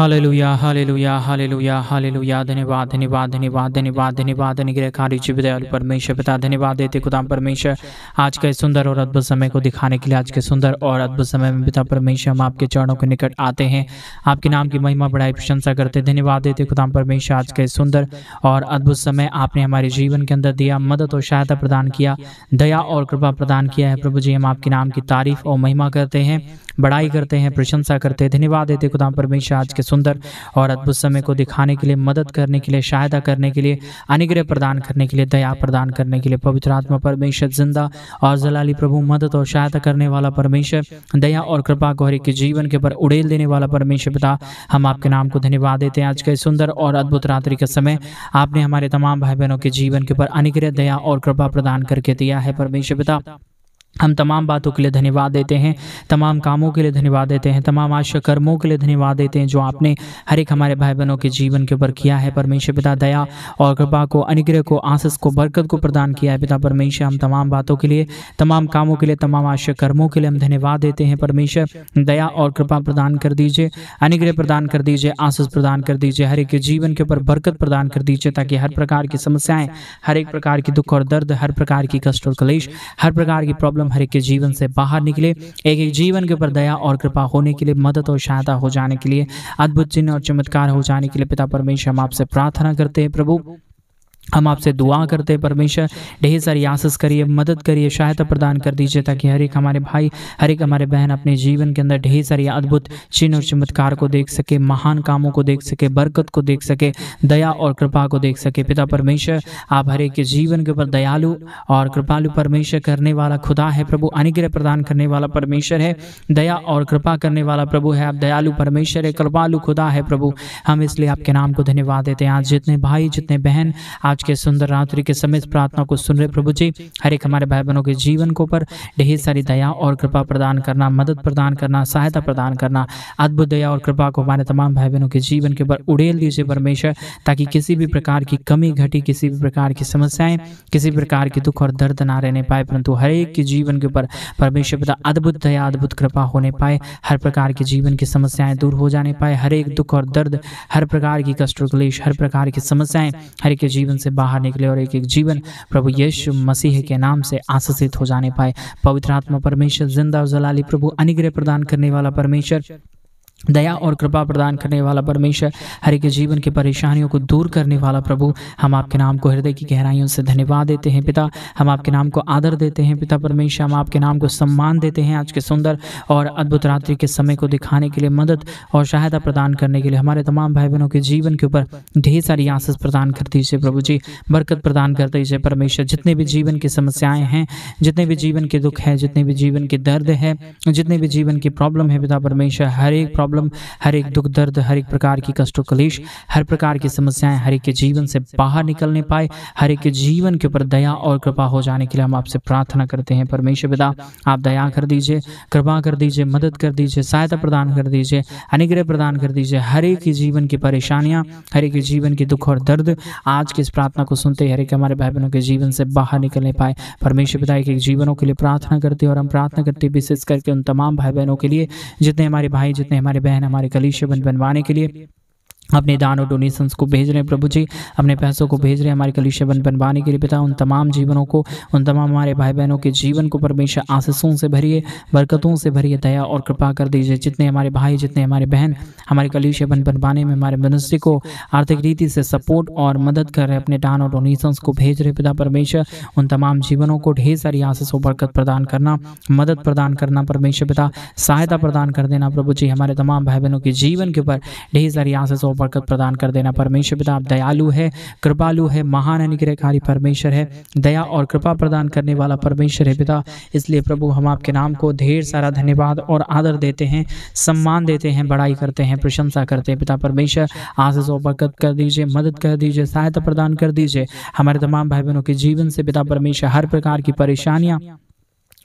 Hallelujah hallelujah hallelujah hallelujah. धन्यवाद धन्यवाद धन्यवाद धन्यवाद धन्यवाद। अनुग्रहकारी जीव दयालु परमेश्वर पिता, धन्यवाद देते खुदा परमेश्वर आज के सुंदर और अद्भुत समय को दिखाने के लिए। आज के सुंदर और अद्भुत समय में पिता परमेश्वर हम आपके चरणों के निकट आते हैं, आपके नाम की महिमा बढ़ाई प्रशंसा करते। धन्यवाद देते खुदा परमेश्वर आज के सुंदर और अद्भुत समय आपने हमारे जीवन के अंदर दिया, मदद और सहायता प्रदान किया, दया और कृपा प्रदान किया है। प्रभु जी, हम आपके नाम की तारीफ और महिमा करते हैं, बड़ाई करते हैं, प्रशंसा करते हैं। धन्यवाद देते खुदा परमेश्वर आज के सुंदर और अद्भुत समय को दिखाने के लिए, मदद करने के लिए, सहायता करने के लिए, अनुग्रह प्रदान करने के लिए, दया प्रदान करने के लिए। पवित्र आत्मा परमेश्वर जिंदा और जलाली प्रभु, मदद और सहायता करने वाला परमेश्वर, दया और कृपा को हर एक के जीवन के ऊपर उड़ेल देने वाला परमेश्वर पिता, हम आपके नाम को धन्यवाद देते हैं। आज के सुंदर और अद्भुत रात्रि के समय आपने हमारे तमाम भाई बहनों के जीवन के ऊपर अनुग्रह, दया और कृपा प्रदान करके दिया है। परमेश्वर पिता, हम तमाम बातों के लिए धन्यवाद देते हैं, तमाम कामों के लिए धन्यवाद देते हैं, तमाम आश्चर्य कर्मों के लिए धन्यवाद देते हैं जो आपने हर एक हमारे भाई बहनों के जीवन के ऊपर किया है। परमेश्वर पिता, दया और कृपा को, अनुग्रह को, आशीष को, बरकत को प्रदान किया है। पिता परमेश्वर, हम तमाम बातों के लिए, तमाम कामों के लिए, तमाम आश्चर्य कर्मों के लिए हम धन्यवाद देते हैं। परमेश्वर, दया और कृपा प्रदान कर दीजिए, अनुग्रह प्रदान कर दीजिए, आशीष प्रदान कर दीजिए, हर एक के जीवन के ऊपर बरकत प्रदान कर दीजिए, ताकि हर प्रकार की समस्याएं, हर एक प्रकार की दुख और दर्द, हर प्रकार की कष्ट और क्लेश, हर प्रकार की प्रॉब्लम हर एक के जीवन से बाहर निकले। एक एक जीवन के ऊपर दया और कृपा होने के लिए, मदद और सहायता हो जाने के लिए, अद्भुत चिन्ह और चमत्कार हो जाने के लिए पिता परमेश्वर हम आपसे प्रार्थना करते हैं। प्रभु, हम आपसे दुआ करते हैं परमेश्वर, ढेर सारी आशीष करिए, मदद करिए, सहायता प्रदान कर दीजिए, ताकि हर एक हमारे भाई, हर एक हमारे बहन अपने जीवन के अंदर ढेर सारी अद्भुत चिन्ह और चमत्कार को देख सके, महान कामों को देख सके, बरकत को देख सके, दया और कृपा को देख सके। पिता परमेश्वर, आप हर एक के जीवन के ऊपर दयालु और कृपालु परमेश्वर करने वाला खुदा है। प्रभु, अनुग्रह प्रदान करने वाला परमेश्वर है, दया और कृपा करने वाला प्रभु है। आप दयालु परमेश्वर है, कृपालु खुदा है। प्रभु, हम इसलिए आपके नाम को धन्यवाद देते हैं। आज जितने भाई, जितने बहन आज के सुंदर रात्रि के समय प्रार्थना को सुन रहे प्रभु जी, हर एक हमारे भाई बहनों के जीवन को पर ढेर सारी दया और कृपा प्रदान करना, मदद प्रदान करना, सहायता प्रदान करना, अद्भुत दया और कृपा को हमारे तमाम भाई बहनों के जीवन के ऊपर उड़ेल दीजिए परमेश्वर, ताकि किसी भी प्रकार की कमी घटी, किसी भी प्रकार की समस्याएं, किसी प्रकार की दुख और दर्द ना रहने पाए, परंतु हर एक के जीवन के ऊपर परमेश्वर पिता अद्भुत दया, अद्भुत कृपा होने पाए, हर प्रकार की जीवन की समस्याएं दूर हो जाने पाए, हर एक दुख और दर्द, हर प्रकार की कष्ट और क्लेश, हर प्रकार की समस्याएं हर एक के जीवन से बाहर निकले और एक एक जीवन प्रभु यीशु मसीह के नाम से आशीषित हो जाने पाए। पवित्र आत्मा परमेश्वर जिंदा और जलाली प्रभु, अनुग्रह प्रदान करने वाला परमेश्वर, दया और कृपा प्रदान करने वाला परमेश्वर, हर एक जीवन की परेशानियों को दूर करने वाला प्रभु, हम आपके नाम को हृदय की गहराइयों से धन्यवाद देते हैं। पिता, हम आपके नाम को आदर देते हैं। पिता परमेश्वर, हम आपके नाम को सम्मान देते हैं। आज के सुंदर और अद्भुत रात्रि के समय को दिखाने के लिए, मदद और सहायता प्रदान करने के लिए, हमारे तमाम भाई बहनों के जीवन के ऊपर ढेर सारी आशीष प्रदान कर दीजिए प्रभु जी, बरकत प्रदान कर दीजिए परमेश्वर। जितने भी जीवन की समस्याएं हैं, जितने भी जीवन के दुख है, जितने भी जीवन के दर्द है, जितने भी जीवन की प्रॉब्लम है पिता परमेश्वर, हर एक प्रॉब्लम, हर एक दुख दर्द, हर एक प्रकार की कष्ट क्लेश, हर प्रकार की समस्याएं हर एक के जीवन से बाहर निकलने पाए, हर एक के जीवन के ऊपर दया और कृपा हो जाने के लिए हम आपसे प्रार्थना करते हैं। परमेश्वर पिता, आप दया कर दीजिए, कृपा कर दीजिए, मदद कर दीजिए, सहायता प्रदान कर दीजिए, अनुग्रह प्रदान कर दीजिए। हर एक की जीवन की परेशानियां, हर एक के जीवन की दुख और दर्द आज की इस प्रार्थना को सुनते हर एक हमारे भाई बहनों के जीवन से बाहर निकलने पाए। परमेश्वर पिता, एक जीवनों के लिए प्रार्थना करते और हम प्रार्थना करते विशेष करके उन तमाम भाई बहनों के लिए, जितने हमारे भाई, जितने हमारे बहन हमारे कलीसिया बनवाने के लिए अपने दान और डोनेशंस को भेज रहे हैं प्रभु जी, अपने पैसों को भेज रहे हैं हमारे कलीसिया बनवाने के लिए। पिता, उन तमाम जीवनों को, उन तमाम हमारे भाई बहनों के जीवन को परमेश्वर आशीषों से भरिए, बरकतों से भरिए, दया और कृपा कर दीजिए। जितने हमारे भाई, जितने हमारे बहन हमारे कलीसिया बनवाने में हमारे मिनिस्ट्री को आर्थिक रीति से सपोर्ट और मदद कर रहे, अपने दान और डोनेशंस को भेज रहे पिता परमेश्वर, उन तमाम जीवनों को ढेर सारी आशीषों, बरकत प्रदान करना, मदद प्रदान करना परमेश्वर पिता, सहायता प्रदान कर देना प्रभु जी। हमारे तमाम भाई बहनों के जीवन के ऊपर ढेर सारी आशीषों, बरकत प्रदान कर देना परमेश्वर पिता। आप दयालु है, कृपालु है, महान अनुग्रहकारी परमेश्वर है, दया और कृपा प्रदान करने वाला परमेश्वर है पिता। इसलिए प्रभु, हम आपके नाम को ढेर सारा धन्यवाद और आदर देते हैं, सम्मान देते हैं, बड़ाई करते हैं, प्रशंसा करते हैं। पिता परमेश्वर, आशीष और बरकत कर दीजिए, मदद कर दीजिए, सहायता प्रदान कर दीजिए हमारे तमाम भाई बहनों के जीवन से। पिता परमेश्वर, हर प्रकार की परेशानियां,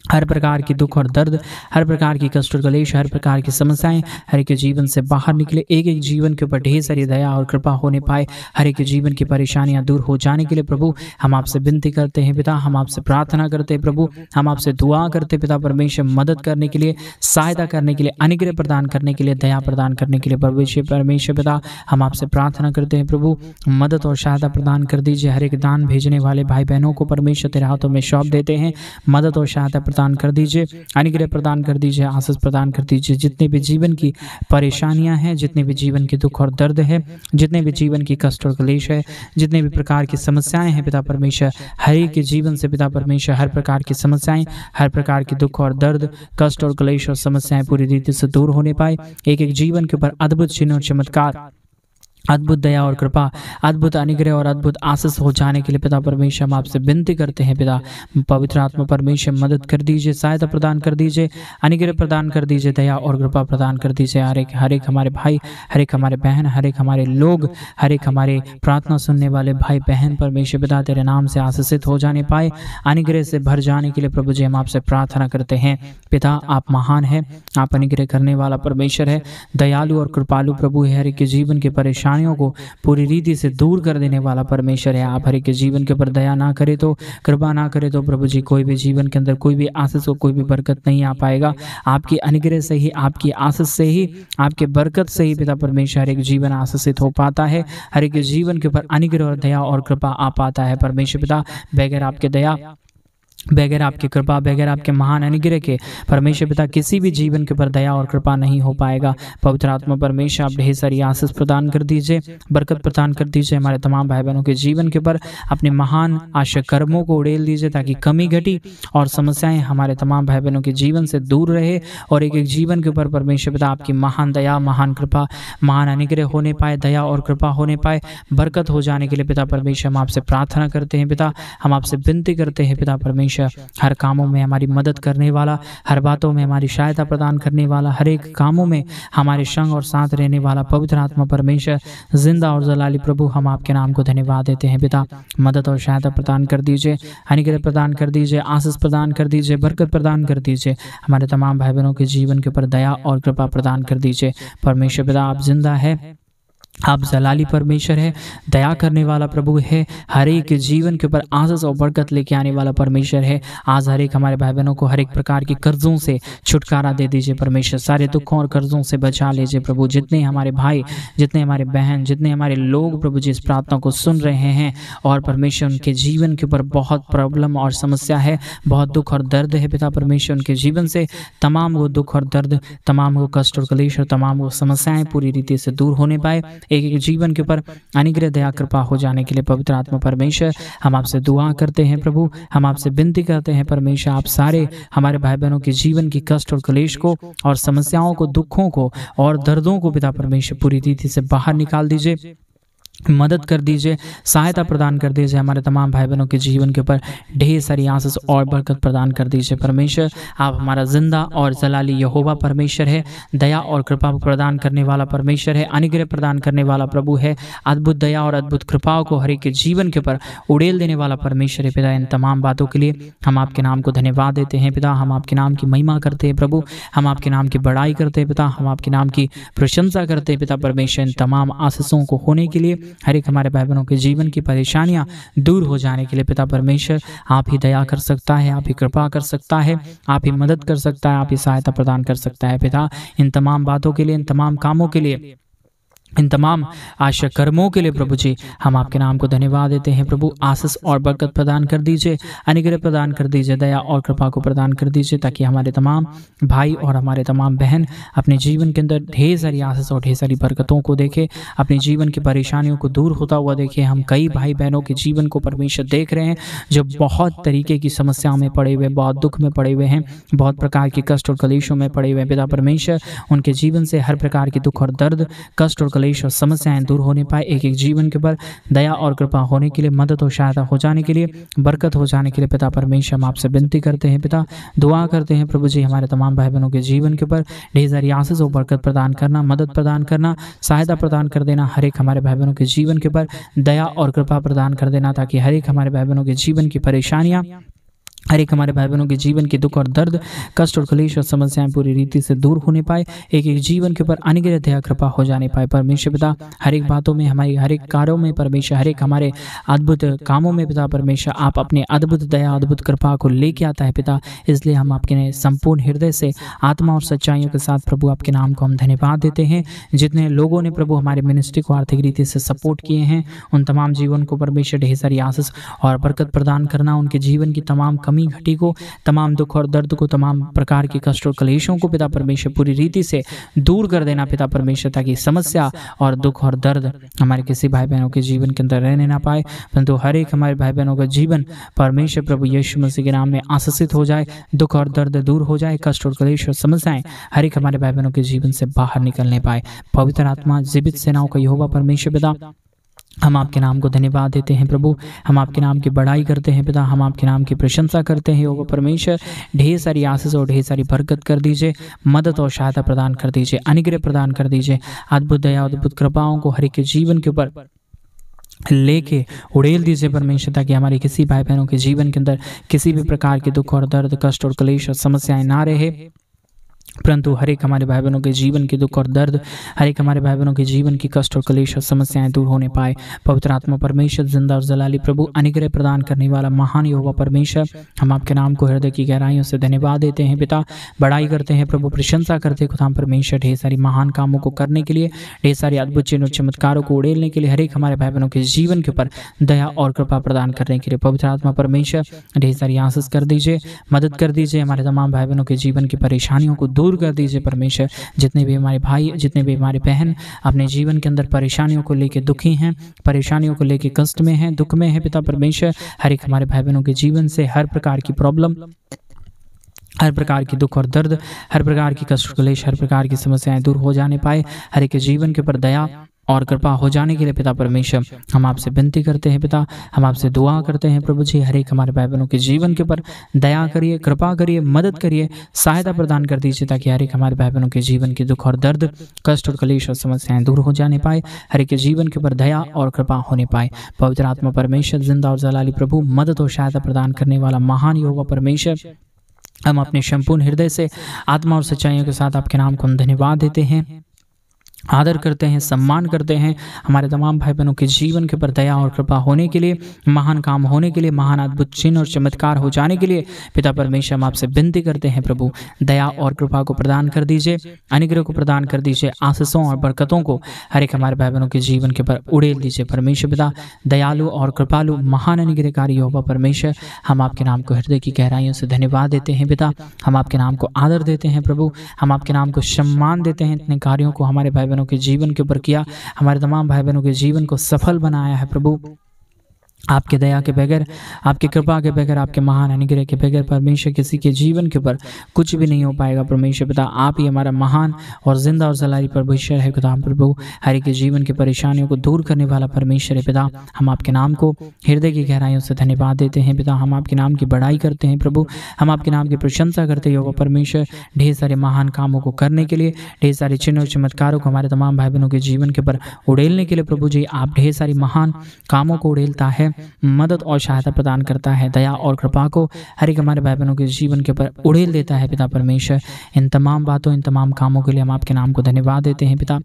हर प्रकार की दुख और दर्द, हर प्रकार की कष्ट और क्लेश, हर प्रकार की समस्याएं हर एक के जीवन से बाहर निकले। एक एक जीवन के ऊपर ढेर सारी दया और कृपा होने पाए। हर एक के जीवन की परेशानियां दूर हो जाने के लिए प्रभु हम आपसे विनती करते हैं पिता, हम आपसे प्रार्थना करते हैं प्रभु, हम आपसे दुआ करते पिता परमेश्वर, मदद करने के लिए, सहायता करने के लिए, अनुग्रह प्रदान करने के लिए, दया प्रदान करने के लिए परमेश्वर पिता हम आपसे प्रार्थना करते हैं प्रभु, मदद और सहायता प्रदान कर दीजिए। हर एक दान भेजने वाले भाई बहनों को परमेश्वर तेरे हाथों में सौंप देते हैं। मदद और सहायता प्रदान कर दीजिए, अनुग्रह प्रदान कर दीजिए, आशीष प्रदान कर दीजिए। जितने भी जीवन की परेशानियां हैं, जितने भी जीवन के दुख और दर्द है, जितने भी जीवन की कष्ट और क्लेश है, जितने भी प्रकार की समस्याएं हैं पिता परमेश्वर, हर एक के जीवन से पिता परमेश्वर हर प्रकार की समस्याएं, हर प्रकार की दुख और दर्द, कष्ट और क्लेश और समस्याएं पूरी रीति से दूर होने पाए। एक एक जीवन के ऊपर अद्भुत चिन्ह और चमत्कार, अद्भुत दया और कृपा, अद्भुत अनुग्रह और अद्भुत आशीष हो जाने के लिए पिता परमेश्वर हम आपसे विनती करते हैं पिता। पवित्र आत्मा परमेश्वर मदद कर दीजिए, सहायता प्रदान कर दीजिए, अनुग्रह प्रदान कर दीजिए, दया और कृपा प्रदान कर दीजिए। हर एक हमारे भाई, हर एक हमारे बहन, हर एक हमारे लोग, हर एक हमारे प्रार्थना सुनने वाले भाई बहन परमेश्वर पिता तेरे नाम से आशीषित हो जाने पाए, अनुग्रह से भर जाने के लिए प्रभु जी हम आपसे प्रार्थना करते हैं पिता। आप महान है, आप अनुग्रह करने वाला परमेश्वर है, दयालु और कृपालु प्रभु है, हर एक के जीवन के परेशानियों को पूरी रीति से दूर कर देने वाला परमेश्वर है। आप हर एक के जीवन के ऊपर दया ना करे तो, कृपा ना करे तो प्रभु जी कोई भी जीवन के अंदर कोई भी आशीष कोई भी बरकत नहीं आ पाएगा। आपकी अनुग्रह से ही, आपकी आशीष से ही, आपके बरकत से ही पिता परमेश्वर हर एक जीवन आशीषित हो पाता है। हर एक जीवन के ऊपर अनुग्रह और दया और कृपा आ पाता है परमेश्वर पिता। बगैर आपके दया, बगैर आपकी कृपा, बगैर आपके महान अनुग्रह के परमेश्वर पिता किसी भी जीवन के ऊपर दया और कृपा नहीं हो पाएगा। पवित्र आत्मा परमेश्वर आप ढेर सारी आशीष प्रदान कर दीजिए, बरकत प्रदान कर दीजिए हमारे तमाम भाई बहनों के जीवन के ऊपर। अपने महान आशा कर्मों को उड़ेल दीजिए ताकि कमी घटी और समस्याएं हमारे तमाम भाई बहनों के जीवन से दूर रहे, और एक एक जीवन के ऊपर परमेश्वर पिता आपकी महान दया, महान कृपा, महान अनुग्रह होने पाए, दया और कृपा होने पाए, बरकत हो जाने के लिए पिता परमेश्वर हम आपसे प्रार्थना करते हैं पिता। हम आपसे विनती करते हैं पिता परमेश्वर, हर कामों में हमारी मदद करने वाला, हर बातों में हमारी सहायता प्रदान करने वाला, हर एक कामों में हमारे संग और साथ रहने वाला पवित्र आत्मा परमेश्वर जिंदा और जलाली प्रभु हम आपके नाम को धन्यवाद देते हैं पिता। मदद और सहायता प्रदान कर दीजिए, अनुग्रह प्रदान कर दीजिए, आशीष प्रदान कर दीजिए, बरकत प्रदान कर दीजिए। हमारे तमाम भाई बहनों के जीवन के ऊपर दया और कृपा प्रदान कर दीजिए परमेश्वर पिता। आप जिंदा है, आप जलाली परमेश्वर है, दया करने वाला प्रभु है, हर एक के जीवन के ऊपर आशीष और बरकत लेके आने वाला परमेश्वर है। आज हर एक हमारे भाई बहनों को हर एक प्रकार के कर्जों से छुटकारा दे दीजिए परमेश्वर, सारे दुखों और कर्जों से बचा लीजिए प्रभु। जितने हमारे भाई, जितने हमारे बहन, जितने हमारे लोग प्रभु जी इस प्रार्थना को सुन रहे हैं और परमेश्वर उनके जीवन के ऊपर बहुत प्रॉब्लम और समस्या है, बहुत दुख और दर्द है पिता परमेश्वर, उनके जीवन से तमाम वो दुख और दर्द, तमाम वो कष्ट और क्लेश और तमाम वो समस्याएं पूरी रीति से दूर होने पाए। एक एक जीवन के ऊपर अनुग्रह, दया, कृपा हो जाने के लिए पवित्र आत्मा परमेश्वर हम आपसे दुआ करते हैं प्रभु। हम आपसे विनती करते हैं परमेश्वर, आप सारे हमारे भाई बहनों के जीवन की कष्ट और क्लेश को और समस्याओं को, दुखों को और दर्दों को पिता परमेश्वर पूरी रीति से बाहर निकाल दीजिए, मदद कर दीजिए, सहायता प्रदान कर दीजिए। हमारे तमाम भाई बहनों के जीवन के ऊपर ढेर सारी आशीष और बरकत प्रदान कर दीजिए परमेश्वर। आप हमारा जिंदा और जलाली यहोवा परमेश्वर है, दया और कृपा प्रदान करने वाला परमेश्वर है, अनुग्रह प्रदान करने वाला प्रभु है, अद्भुत दया और अद्भुत कृपाओं को हर एक के जीवन के ऊपर उड़ेल देने वाला परमेश्वर है पिता। इन तमाम बातों के लिए हम आपके नाम को धन्यवाद देते हैं पिता। हम आपके नाम की महिमा करते हैं प्रभु, हम आपके नाम की बड़ाई करते हैं पिता, हम आपके नाम की प्रशंसा करते हैं पिता परमेश्वर। इन तमाम आशीषों को होने के लिए, हर एक हमारे भाई बहनों के जीवन की परेशानियां दूर हो जाने के लिए पिता परमेश्वर आप ही दया कर सकता है, आप ही कृपा कर सकता है, आप ही मदद कर सकता है, आप ही सहायता प्रदान कर सकता है पिता। इन तमाम बातों के लिए, इन तमाम कामों के लिए, इन तमाम आशा कर्मों के लिए प्रभु जी हम आपके नाम को धन्यवाद देते हैं प्रभु। आशीष और बरकत प्रदान कर दीजिए, अनुग्रह प्रदान कर दीजिए, दया और कृपा को प्रदान कर दीजिए, ताकि हमारे तमाम भाई और हमारे तमाम बहन अपने जीवन के अंदर ढेर सारी आशीष और ढेर सारी बरकतों को देखे, अपने जीवन की परेशानियों को दूर होता हुआ देखे। हम कई भाई बहनों के जीवन को परमेश्वर देख रहे हैं जो बहुत तरीके की समस्याओं में पड़े हुए, बहुत दुख में पड़े हुए हैं, बहुत प्रकार के कष्ट और कलेशों में पड़े हुए हैं पिता परमेश्वर। उनके जीवन से हर प्रकार की दुख और दर्द, कष्ट और और समस्याएं दूर होने पाए। एक एक जीवन के ऊपर दया और कृपा होने के लिए, मदद और सहायता हो जाने के लिए, बरकत हो जाने के लिए पिता परमेश्वर हम आपसे विनती करते हैं पिता। दुआ करते हैं प्रभु जी हमारे तमाम भाई बहनों के जीवन के ऊपर ढेर सारी आशीष और बरकत प्रदान करना, मदद प्रदान करना, सहायता प्रदान कर देना। हर एक हमारे भाई बहनों के जीवन के ऊपर दया और कृपा प्रदान कर देना, ताकि हर एक हमारे भाई बहनों के जीवन की परेशानियां हर एक हमारे भाई बहनों के जीवन के दुख और दर्द, कष्ट और क्लेश और समस्याएं पूरी रीति से दूर होने पाए, एक एक जीवन के ऊपर अनुग्रह दया कृपा हो जाने पाए। परमेश्वर पिता, हर एक बातों में, हमारी हर एक कार्यों में परमेश्वर, हर एक हमारे अद्भुत कामों में पिता परमेश्वर, आप अपने अद्भुत दया अद्भुत कृपा को लेके आता है पिता। इसलिए हम आपके संपूर्ण हृदय से आत्मा और सच्चाइयों के साथ प्रभु आपके नाम को हम धन्यवाद देते हैं। जितने लोगों ने प्रभु हमारे मिनिस्ट्री को आर्थिक रीति से सपोर्ट किए हैं, उन तमाम जीवन को परमेश्वर ढेर सारी आशीष और बरकत प्रदान करना, उनके जीवन की तमाम कमी घटी को, तमाम दुख और दर्द को, तमाम प्रकार के कष्ट और क्लेशों को पिता परमेश्वर पूरी रीति से दूर कर देना पिता परमेश्वर, ताकि समस्या और दुख और दर्द हमारे किसी भाई बहनों के जीवन के अंदर रहने ना पाए, परंतु हर एक हमारे भाई बहनों का जीवन परमेश्वर प्रभु यीशु मसीह के नाम में आशीषित हो जाए, दुख और दर्द दूर हो जाए, कष्ट और क्लेश और समस्याएं हर एक हमारे भाई बहनों के जीवन से बाहर निकलने पाए। पवित्र आत्मा जीवित सेनाओं का यहोवा परमेश्वर पिता, हम आपके नाम को धन्यवाद देते हैं प्रभु, हम आपके नाम की बड़ाई करते हैं पिता, हम आपके नाम की प्रशंसा करते हैं। यहोवा परमेश्वर, ढेर सारी आशीष और ढेर सारी बरकत कर दीजिए, मदद और सहायता प्रदान कर दीजिए, अनुग्रह प्रदान कर दीजिए, अद्भुत दया अद्भुत कृपाओं को हर एक के जीवन के ऊपर लेके उड़ेल दीजिए परमेश्वर, ताकि हमारे किसी भाई बहनों के जीवन के अंदर किसी भी प्रकार के दुख और दर्द, कष्ट और क्लेश और समस्याएं ना रहे, परंतु हर एक हमारे भाई बहनों के जीवन के दुख और दर्द, हर एक हमारे भाई बहनों के जीवन की कष्ट और क्लेश और समस्याएं दूर होने पाए। पवित्र आत्मा परमेश्वर, जिंदा और जलाली प्रभु, अनुग्रह प्रदान करने वाला महान यहोवा परमेश्वर, हम आपके नाम को हृदय की गहराइयों से धन्यवाद देते हैं पिता, बड़ाई करते हैं प्रभु, प्रशंसा करते हैं खुदा परमेश्वर, ढेर सारी महान कामों को करने के लिए, ढेर सारे अद्भुत चिन्ह और चमत्कारों को उड़ेलने के लिए, हर एक हमारे भाई बहनों के जीवन के ऊपर दया और कृपा प्रदान करने के लिए पवित्र आत्मा परमेश्वर ढेर सारी आशीष कर दीजिए, मदद कर दीजिए, हमारे तमाम भाई बहनों के जीवन की परेशानियों को दूर कर दीजिए परमेश्वर। जितने भी हमारे भाई, जितने भी हमारे बहन अपने जीवन के अंदर परेशानियों को लेकर दुखी हैं, परेशानियों को लेकर कष्ट में हैं, दुख में हैं पिता परमेश्वर, हर एक हमारे भाई बहनों के जीवन से हर प्रकार की प्रॉब्लम, हर प्रकार की दुख और दर्द, हर प्रकार की कष्ट क्लेश, हर प्रकार की समस्याएं दूर हो जाने पाए, हर एक के जीवन के ऊपर दया और कृपा हो जाने के लिए पिता परमेश्वर, हम आपसे विनती करते हैं पिता, हम आपसे दुआ करते हैं प्रभु जी, हर एक हमारे भाई बहनों के जीवन के ऊपर दया करिए, कृपा करिए, मदद करिए, सहायता प्रदान कर दीजिए, ताकि हर एक हमारे भाई बहनों के जीवन के दुख और दर्द, कष्ट और क्लेश और समस्याएं दूर हो जाने पाए, हर एक के जीवन के ऊपर दया और कृपा होने पाए। पवित्र आत्मा परमेश्वर, जिंदा और जलाली प्रभु, मदद और सहायता प्रदान करने वाला महान यहोवा परमेश्वर, हम अपने संपूर्ण हृदय से आत्मा और सच्चाइयों के साथ आपके नाम को हम धन्यवाद देते हैं, आदर करते हैं, सम्मान करते हैं। हमारे तमाम भाई बहनों के जीवन के ऊपर दया और कृपा होने के लिए, महान काम होने के लिए, महान अद्भुत चिन्ह और चमत्कार हो जाने के लिए पिता परमेश्वर, हम आपसे विनती करते हैं प्रभु, दया और कृपा को प्रदान कर दीजिए, अनुग्रह को प्रदान कर दीजिए, आशीषों और बरकतों को हर एक हमारे भाई बहनों के जीवन के ऊपर उड़ेल दीजिए परमेश्वर पिता। दयालु और कृपालु महान अनुग्रहकारी यहोवा परमेश्वर, हम आपके नाम को हृदय की गहराइयों से धन्यवाद देते हैं पिता, हम आपके नाम को आदर देते हैं प्रभु, हम आपके नाम को सम्मान देते हैं। इतने कार्यों को हमारे भाई के जीवन के ऊपर किया, हमारे तमाम भाई बहनों के जीवन को सफल बनाया है प्रभु। आपके दया के बगैर, आपकी कृपा के बगैर, आपके महान अनुग्रह के बगैर परमेश्वर किसी के जीवन के ऊपर कुछ भी नहीं हो पाएगा परमेश्वर पिता। आप ही हमारा महान और जिंदा और जलाली परमेश्वर है खुदा प्रभु, हर एक के जीवन की परेशानियों को दूर करने वाला परमेश्वर है पिता। हम आपके नाम को हृदय की गहराइयों से धन्यवाद देते हैं पिता, हम आपके नाम की बड़ाई करते हैं प्रभु, हम आपके नाम की प्रशंसा करते हैं परमेश्वर, ढेर सारे महान कामों को करने के लिए, ढेर सारे चिन्ह और चमत्कारों को हमारे तमाम भाई बहनों के जीवन के ऊपर उड़ेलने के लिए प्रभु जी, आप ढेर सारी महान कामों को उड़ेलता है, मदद और सहायता प्रदान करता है, दया और कृपा को हर एक हमारे भाई बहनों के जीवन के ऊपर उड़ेल देता है पिता परमेश्वर। इन तमाम बातों, इन तमाम कामों के लिए हम आपके नाम को धन्यवाद देते हैं पिता।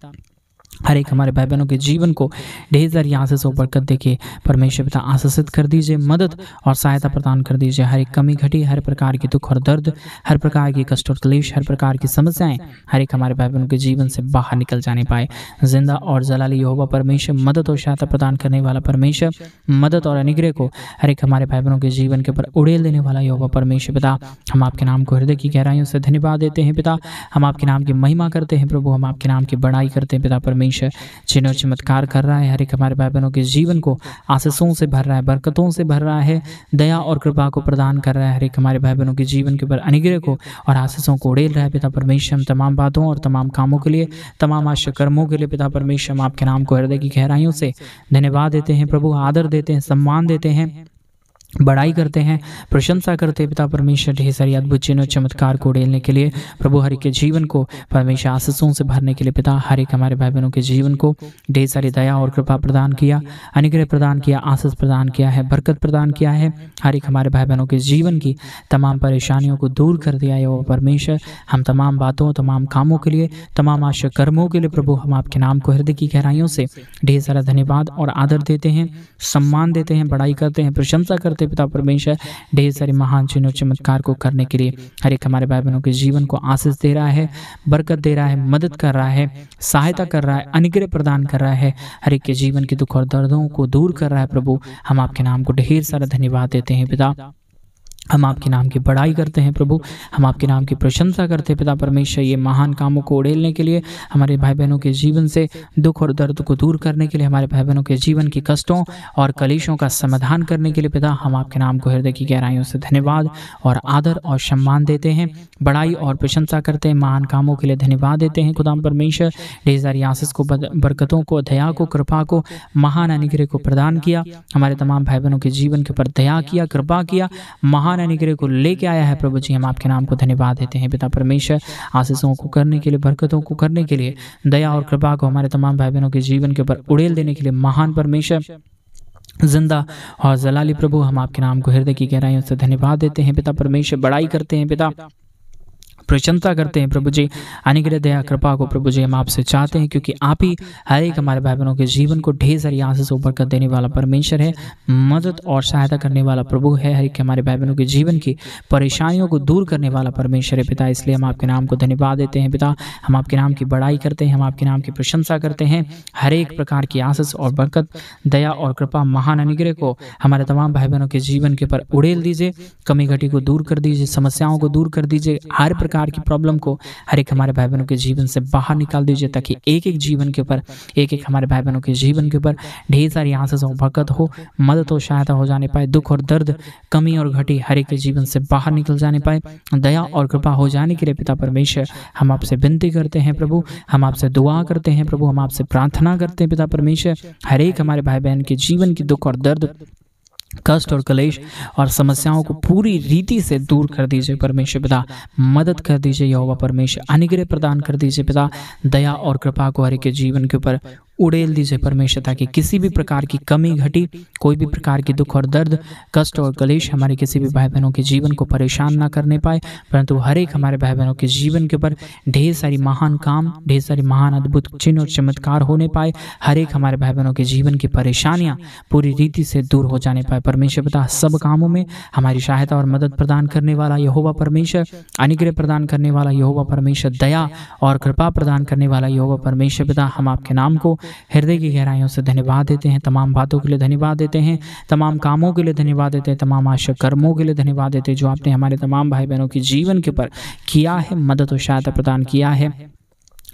हर एक हमारे भाई बहनों के जीवन को ढेर सारी आशीष और बरकत देके परमेश्वर पिता आशीषित कर दीजिए, मदद और सहायता प्रदान कर दीजिए। हर एक कमी घटी, हर प्रकार की दुख और दर्द, हर प्रकार की कष्ट और क्लेश, हर प्रकार की समस्याएं हर एक हमारे भाई बहनों के जीवन से बाहर निकल जाने पाए। जिंदा और जलाली यहोवा परमेश्वर, मदद और सहायता प्रदान करने वाला परमेश्वर, मदद और अनुग्रह को हर एक हमारे भाई बहनों के जीवन के ऊपर उड़ेल देने वाला यहोवा परमेश्वर पिता, हम आपके नाम को हृदय की गहराइयों से धन्यवाद देते हैं पिता। हम आपके नाम की महिमा करते हैं प्रभु, हम आपके नाम की बड़ाई करते हैं पिता परमेश्वर। चिन्ह और चमत्कार कर रहा है, हर एक हमारे भाई बहनों के जीवन को आशीषों से भर रहा है, बरकतों से भर रहा है, दया और कृपा को प्रदान कर रहा है, हर एक हमारे भाई बहनों के जीवन के ऊपर अनुग्रह को और आशीषों को उड़ेल रहा है पिता परमेश्वर। हम तमाम बातों और तमाम कामों के लिए, तमाम आश्चर्य कर्मों के लिए पिता परमेश्वर, हम आपके नाम को हृदय की गहराइयों से धन्यवाद देते हैं प्रभु, आदर देते हैं, सम्मान देते हैं, बड़ाई करते हैं, प्रशंसा करते हैं पिता परमेश्वर ढेर सारी अद्भुत चिन्ह चमत्कार को उड़ेलने के लिए प्रभु हर एक के जीवन को परमेश्वर आशीषों से भरने के लिए पिता हर एक हमारे भाई बहनों के जीवन को ढेर सारी दया और कृपा प्रदान किया, अनुग्रह प्रदान किया, आशीष प्रदान किया है, बरकत प्रदान किया है। हर एक हमारे भाई बहनों के जीवन की तमाम परेशानियों को दूर कर दिया है वो परमेश्वर। हम तमाम बातों, तमाम कामों के लिए, तमाम आशा कर्मों के लिए प्रभु हम आपके नाम को हृदय की गहराइयों से ढेर सारा धन्यवाद और आदर देते हैं, सम्मान देते हैं, बड़ाई करते हैं, प्रशंसा करते हैं पिता परमेश्वर ढेर सारे महान चिन्ह चमत्कार को करने के लिए। हर एक हमारे भाई बहनों के जीवन को आशीष दे रहा है, बरकत दे रहा है, मदद कर रहा है, सहायता कर रहा है, अनुग्रह प्रदान कर रहा है, हर एक के जीवन के दुख और दर्दों को दूर कर रहा है प्रभु। हम आपके नाम को ढेर सारा धन्यवाद देते हैं पिता। हम आपके नाम की बड़ाई करते हैं प्रभु, हम आपके नाम की प्रशंसा करते हैं पिता परमेश्वर। ये महान कामों को उड़ेलने के लिए, हमारे भाई बहनों के जीवन से दुख और दर्द को दूर करने के लिए, हमारे भाई बहनों के जीवन की कष्टों और कलेशों का समाधान करने के लिए पिता हम आपके नाम को हृदय की गहराइयों से धन्यवाद और आदर और सम्मान देते हैं, बड़ाई और प्रशंसा करते हैं, महान कामों के लिए धन्यवाद देते हैं खुदा परमेश्वर। ढेर सारी आशीष को, बरकतों को, दया को, कृपा को, महान अनुग्रह को प्रदान किया, हमारे तमाम भाई बहनों के जीवन के ऊपर दया किया, कृपा किया, महान अनुग्रह को लेके आया है प्रभु जी। हम आपके नाम को धन्यवाद देते हैं पिता परमेश्वर। आशीषों को करने के लिए, बरकतों को करने के लिए, दया और कृपा को हमारे तमाम भाई बहनों के जीवन के ऊपर उड़ेल देने के लिए महान परमेश्वर, जिंदा और जलाली प्रभु हम आपके नाम को हृदय की गहराइयों से धन्यवाद देते हैं पिता परमेश्वर। बड़ाई करते हैं पिता, प्रशंसा करते हैं प्रभु जी। अनुग्रह, दया, कृपा को प्रभु जी हम आपसे चाहते हैं, क्योंकि आप ही हर एक हमारे भाई बहनों के जीवन को ढेर सारी आशीष बरकत देने वाला परमेश्वर है, मदद और सहायता करने वाला प्रभु है, हर एक हमारे भाई बहनों के जीवन की परेशानियों को दूर करने वाला परमेश्वर है पिता। इसलिए हम आपके नाम को धन्यवाद देते हैं पिता। हम आपके नाम की बड़ाई करते हैं, हम आपके नाम की प्रशंसा करते हैं। हर एक प्रकार की आशीष और बरकत, दया और कृपा, महान अनुग्रह को हमारे तमाम भाई बहनों के जीवन के ऊपर उड़ेल दीजिए, कमी घटी को दूर कर दीजिए, समस्याओं को दूर कर दीजिए, हर प्रकार की प्रॉब्लम को हर एक हमारे भाई बहनों के जीवन से बाहर निकाल दीजिए, ताकि एक एक जीवन के ऊपर, एक एक हमारे भाई बहनों के जीवन के ऊपर ढेर सारी आशीष और बरकत हो, मदद और सहायता हो जाने पाए, दुख और दर्द, कमी और घटी हर एक के जीवन से बाहर निकल जाने पाए, दया और कृपा हो जाने के लिए पिता परमेश्वर हम आपसे विनती करते हैं प्रभु, हम आपसे दुआ करते हैं प्रभु, हम आपसे प्रार्थना करते हैं पिता परमेश्वर। हर एक हमारे भाई बहन के जीवन की दुख और दर्द, कष्ट और कलेश और समस्याओं को पूरी रीति से दूर कर दीजिए परमेश्वर पिता। मदद कर दीजिए यहोवा परमेश्वर, अनुग्रह प्रदान कर दीजिए पिता। दया और कृपा को हर एक के जीवन के ऊपर उड़ेल दीजिए परमेश्वर, ताकि किसी भी प्रकार की कमी घटी, कोई भी प्रकार की दुख और दर्द, कष्ट और कलेश हमारे किसी भी भाई बहनों के जीवन को परेशान ना करने पाए, परंतु हर एक हमारे भाई बहनों के जीवन के ऊपर ढेर सारी महान काम, ढेर सारी महान अद्भुत चिन्ह और चमत्कार होने पाए। हर एक हमारे भाई बहनों के जीवन की परेशानियां पूरी रीति से दूर हो जाने पाए परमेश्वर पिता। सब कामों में हमारी सहायता और मदद प्रदान करने वाला यहोवा परमेश्वर, अनुग्रह प्रदान करने वाला यहोवा परमेश्वर, दया और कृपा प्रदान करने वाला यहोवा परमेश्वर पिता। हम आपके नाम को हृदय की गहराइयों से धन्यवाद देते हैं, तमाम बातों के लिए धन्यवाद देते हैं, तमाम कामों के लिए धन्यवाद देते हैं, तमाम आशा कर्मों के लिए धन्यवाद देते हैं जो आपने हमारे तमाम भाई बहनों के जीवन के ऊपर किया है, मदद और सहायता प्रदान किया है,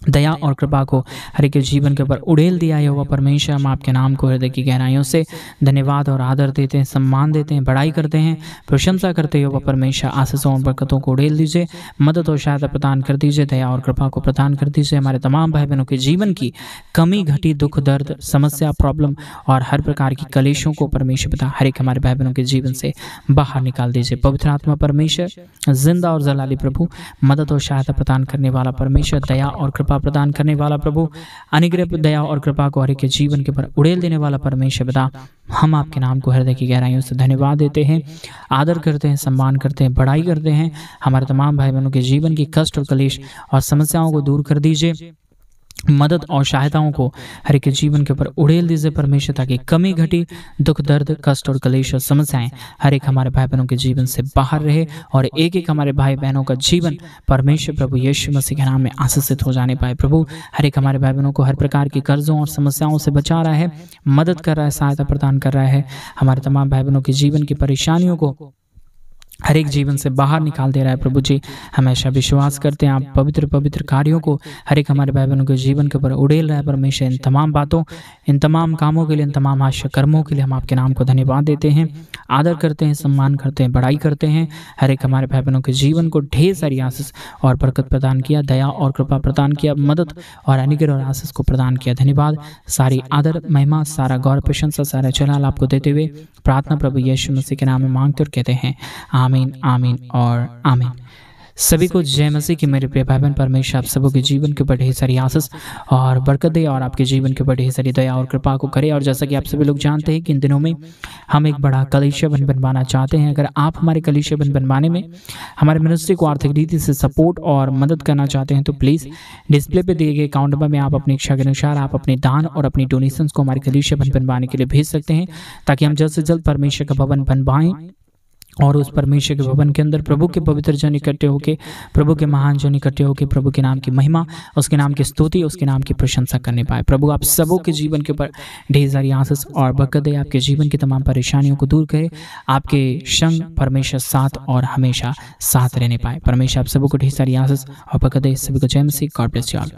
दया और कृपा को हर एक के जीवन के ऊपर उड़ेल दिया है वह परमेश्वर। हम आपके नाम को हृदय की गहराइयों से धन्यवाद और आदर देते हैं, सम्मान देते हैं, बड़ाई करते हैं, प्रशंसा करते हैं वह परमेश्वर। आशीषों और बरकतों को उड़ेल दीजिए, मदद और सहायता प्रदान कर दीजिए, दया और कृपा को प्रदान कर दीजिए। हमारे तमाम भाई बहनों के जीवन की कमी घटी, दुख दर्द, समस्या, प्रॉब्लम और हर प्रकार की कलेशों को परमेश्वर पिता हर एक हमारे भाई बहनों के जीवन से बाहर निकाल दीजिए। पवित्र आत्मा परमेश्वर, जिंदा और जलाली प्रभु, मदद और सहायता प्रदान करने वाला परमेश्वर, दया और कृपा प्रदान करने वाला प्रभु, अनुग्रह, दया और कृपा को हर एक के जीवन के ऊपर उड़ेल देने वाला परमेश्वर पिता। हम आपके नाम को हृदय की गहराइयों से धन्यवाद देते हैं, आदर करते हैं, सम्मान करते हैं, बड़ाई करते हैं। हमारे तमाम भाई बहनों के जीवन की कष्ट और कलेश और समस्याओं को दूर कर दीजिए, मदद और सहायताओं को हर एक के जीवन के ऊपर उड़ेल दीजिए परमेश्वर, ताकि कमी घटी, दुख दर्द, कष्ट और कलेश और समस्याएं हर एक हमारे भाई बहनों के जीवन से बाहर रहे और एक एक हमारे भाई बहनों का जीवन परमेश्वर प्रभु यीशु मसीह के नाम में आशीषित हो जाने पाए। प्रभु हर एक हमारे भाई बहनों को हर प्रकार की कर्जों और समस्याओं से बचा रहा है, मदद कर रहा है, सहायता प्रदान कर रहा है। हमारे तमाम भाई बहनों के जीवन की परेशानियों को हर एक जीवन से बाहर निकाल दे रहा है प्रभु जी। हमेशा विश्वास करते हैं आप पवित्र पवित्र कार्यों को हर एक हमारे भाई बहनों के जीवन के ऊपर उड़ेल रहा है परमेश्वर। इन तमाम बातों, इन तमाम कामों के लिए, इन तमाम आश्चर्य कर्मों के लिए हम आपके नाम को धन्यवाद देते हैं, आदर करते हैं, सम्मान करते हैं, बड़ाई करते हैं। हर एक हमारे भाई बहनों के जीवन को ढेर सारी आशीष और बरकत प्रदान किया, दया और कृपा प्रदान किया, मदद और अनुग्रह और आशीष को प्रदान किया। धन्यवाद। सारी आदर, महिमा, सारा गौरव, प्रशंसा, सारा जलाल आपको देते हुए प्रार्थना प्रभु यीशु मसीह के नाम में मांगते और कहते हैं आमीन, आमीन और आमीन। सभी को जय मसीह की मेरे प्रिय भाई बहन। परमेश्वर आप सबों के जीवन के ऊपर ढेर सारी आशीष और बरकत दे और आपके जीवन के ऊपर ढेर सारी दया और कृपा को करे। और जैसा कि आप सभी लोग जानते हैं कि इन दिनों में हम एक बड़ा कलीसिया बनवाना चाहते हैं। अगर आप हमारे कलीसिया बनवाने में हमारे मिनिस्ट्री को आर्थिक रीति से सपोर्ट और मदद करना चाहते हैं तो प्लीज़ डिस्प्ले पे दिए गए अकाउंट नंबर में आप अपनी इच्छा के अनुसार आप अपने दान और अपनी डोनेशंस को हमारे कलीसिया बनवाने के लिए भेज सकते हैं, ताकि हम जल्द से जल्द परमेश्वर का भवन बनवाएं और उस परमेश्वर के भवन के अंदर प्रभु के पवित्र जन इकट्ठे होकर, प्रभु के महान जन इकट्ठे होकर प्रभु के नाम की महिमा, उसके नाम की स्तुति, उसके नाम की प्रशंसा करने पाए। प्रभु आप सबों के जीवन के ऊपर ढेर सारी आशीष और बरकत दे, आपके जीवन की तमाम परेशानियों को दूर करे, आपके संग परमेश्वर साथ और हमेशा साथ रहने पाए। परमेश्वर आप सबों को ढेर सारी आशीष और बरकत दे। सभी को जय मसीह। God bless you all.